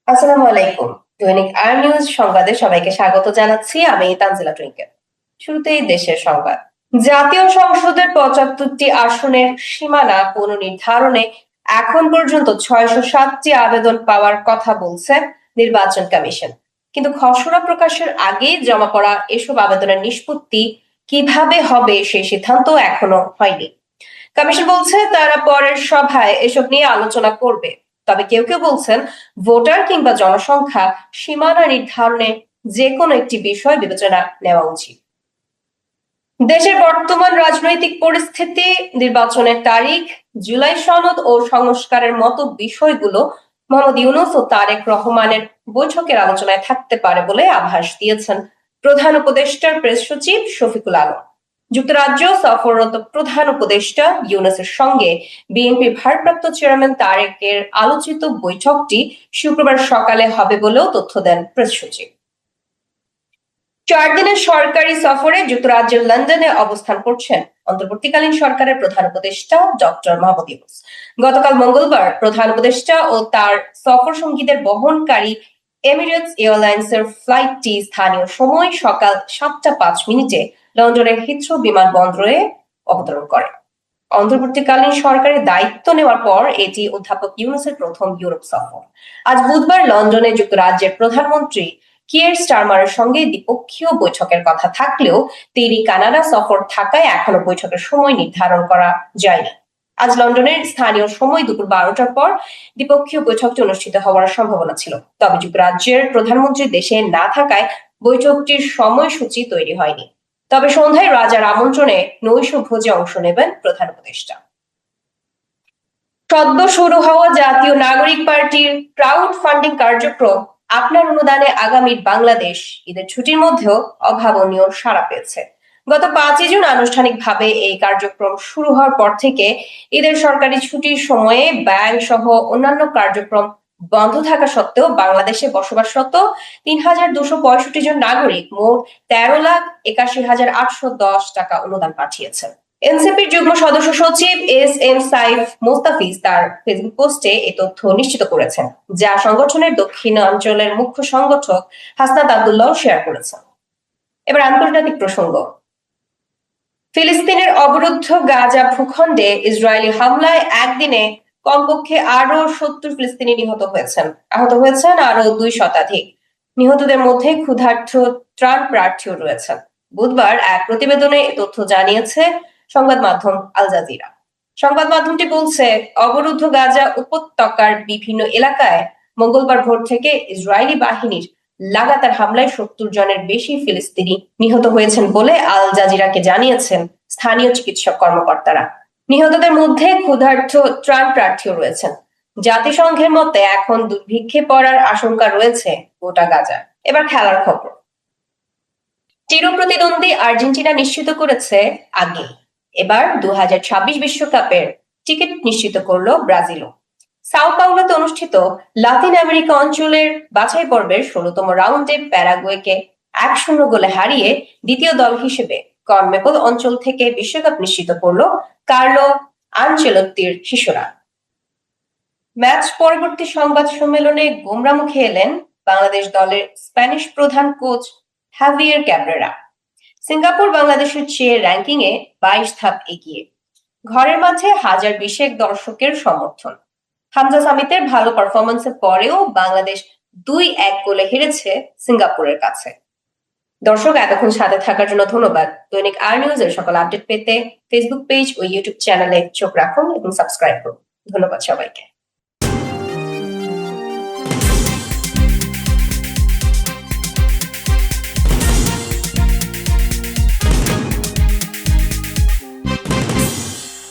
আসসালামু আলাইকুম। দৈনিক আর নিউজ সংবাদে সবাইকে স্বাগত জানাচ্ছি। আমি তানজিলা টুইঙ্কেল। শুরুতেই দেশের সংবাদ। জাতীয় সংসদের ৭৫টি আসনের সীমানা পুনর্নির্ধারণে এখন পর্যন্ত ৬০৭টি আবেদন পাওয়ার কথা বলছে নির্বাচন কমিশন। কিন্তু খসড়া প্রকাশের আগেই জমা পড়া এসব আবেদনের নিষ্পত্তি কিভাবে হবে সেই সিদ্ধান্ত এখনো হয়নি। কমিশন বলছে তারা পরের সভায় এসব নিয়ে আলোচনা করবে। তবে কেউ কেউ বলছেন ভোটার কিংবা জনসংখ্যা সীমানা নির্ধারণে যে কোনো একটি বিষয় বিবেচনা নেওয়া উচিত। দেশের বর্তমান রাজনৈতিক পরিস্থিতি, নির্বাচনের তারিখ, জুলাই সনদ ও সংস্কারের মতো বিষয়গুলো মোহাম্মদ ইউনূস ও তারেক রহমানের বৈঠকের আলোচনায় থাকতে পারে বলে আভাস দিয়েছেন প্রধান উপদেষ্টার প্রেস সচিব শফিকুল আলম। যুক্তরাজ্য সফররত প্রধান উপদেষ্টা ইউনূসের সঙ্গে বিএনপির ভারপ্রাপ্ত চেয়ারম্যান তারেকের আলোচিত বৈঠকটি শুক্রবার সকালে হবে বলেও তথ্য দেন প্রেস সচিব। ৪ দিনের সরকারি সফরে যুক্তরাজ্যের লন্ডনে অবস্থান করছেন অন্তর্বর্তীকালীন সরকারের প্রধান উপদেষ্টা ডক্টর মোহাম্মদ ইউনূস। গতকাল মঙ্গলবার প্রধান উপদেষ্টা ও তার সফর সঙ্গীদের বহনকারী এমিরেটস এয়ারলাইন্সের ফ্লাইটটি স্থানীয় সময় সকাল ৭টা ৫ মিনিটে লন্ডনের হিথ্রো বিমানবন্দরে অবতরণ করে। অন্তর্বর্তীকালীন সরকারের দায়িত্ব নেওয়ার পর এটি অধ্যাপক ইউনূসের প্রথম ইউরোপ সফর। আজ বুধবার লন্ডনে যুক্তরাজ্যের প্রধানমন্ত্রী কিয়ের স্টারমারের সঙ্গে দ্বিপক্ষীয় বৈঠকের কথা থাকলেও তিনি কানাডা সফর থাকায় এখনো বৈঠকের সময় নির্ধারণ করা যায়নি। আজ লন্ডনের স্থানীয় সময় দুপুর ১২টার পর দ্বিপক্ষীয় বৈঠকটি অনুষ্ঠিত হওয়ার সম্ভাবনা ছিল। তবে যুক্তরাজ্যের প্রধানমন্ত্রী দেশে না থাকায় বৈঠকটির সময়সূচি তৈরি হয়নি। তবে সন্ধ্যায় রাজার আমন্ত্রণে নৈশ ভোজে অংশ নেবেন প্রধান উপদেষ্টা। সদ্য শুরু হওয়া জাতীয় নাগরিক পার্টির ক্রাউড ফান্ডিং কার্যক্রম আপনার অনুদানে আগামীর বাংলাদেশ ঈদের ছুটির মধ্যেও অভাবনীয় সাড়া পেয়েছে। গত ৫ই জুন আনুষ্ঠানিকভাবে এই কার্যক্রম শুরু হওয়ার পর থেকে ঈদের সরকারি ছুটির সময়ে ব্যাংক সহ অন্যান্য কার্যক্রম বন্ধ থাকা সত্ত্বেও বাংলাদেশে বসবাসরত ৩,২৬৫ জন নাগরিক মোট ১৩,৮১,৮১০ টাকা অনুদান পাঠিয়েছেন। এনসিপির যুগ্ম সদস্য সচিব এস.এম. সাইফ মোস্তাফিজ তার ফেসবুক পোস্টে এই তথ্য নিশ্চিত করেছেন, যা সংগঠনের দক্ষিণাঞ্চলের মুখ্য সংগঠক হাসনাত আব্দুল্লাহ শেয়ার করেছেন। এবার আন্তর্জাতিক প্রসঙ্গ। ফিলিস্তিনের অবরুদ্ধ গাজা ভূখণ্ডে ইসরায়েলি হামলায় একদিনে কমপক্ষে আরো ৭০ ফিলিস্তিনি নিহত হয়েছেন। আহত হয়েছেন আরো ২ শতাধিক। নিহতদের মধ্যে ক্ষুধার্ত ত্রাণ প্রার্থীও রয়েছেন। বুধবার এক প্রতিবেদনে এ তথ্য জানিয়েছে সংবাদ মাধ্যম আল জাজিরা। সংবাদ মাধ্যমটি বলছে, অবরুদ্ধ গাজা উপত্যকার বিভিন্ন এলাকায় মঙ্গলবার ভোর থেকে ইসরায়েলি বাহিনীর লাগাতার হামলায় ৭০ জনের বেশি ফিলিস্তিনি নিহত হয়েছেন বলে আল জাজিরাকে জানিয়েছেন স্থানীয় চিকিৎসক কর্মকর্তারা। নিহতদের মধ্যে ক্ষুধার্ত ত্রাণ প্রার্থীও রয়েছেন। জাতিসংঘের মতে এখন দুর্ভিক্ষে পড়ার আশঙ্কা রয়েছে গোটা গাজা। এবার খেলার খবর। চিরপ্রতিদ্বন্দ্বী আর্জেন্টিনা নিশ্চিত করেছে আগে এবার ২০২৬ বিশ্বকাপের টিকিট নিশ্চিত করলো ব্রাজিলও। সাও পাওলোতে অনুষ্ঠিত লাতিন আমেরিকা অঞ্চলের বাছাই পর্বের ১৬তম রাউন্ডে প্যারাগুয়েকে ১-০ গোলে হারিয়ে দ্বিতীয় দল হিসেবে কনমেবল অঞ্চল থেকে বিশ্বকাপ নিশ্চিত করল কার্লো আনচেলত্তির শিশুরা। ম্যাচ পরবর্তী সংবাদ সম্মেলনে গোমরা মুখে এলেন বাংলাদেশ দলের স্প্যানিশ প্রধান কোচ হাভিয়ের ক্যাব্রেরা। সিঙ্গাপুর বাংলাদেশের চেয়ে র্যাঙ্কিং এ ২২ ধাপ এগিয়ে। ঘরের মাঝে ১,০২০ দর্শকের সমর্থন। হামজা সামিতের ভালো পারফরমেন্সের পরেও বাংলাদেশ ২-১ গোলে হেরেছে সিঙ্গাপুরের কাছে। দর্শক, এতক্ষণ সাথে থাকার জন্য ধন্যবাদ। দৈনিক আর নিউজের সকল আপডেট পেতে ফেসবুক পেজ ও ইউটিউব চ্যানেলে চোখ রাখুন এবং সাবস্ক্রাইব করুন। ধন্যবাদ সবাইকে।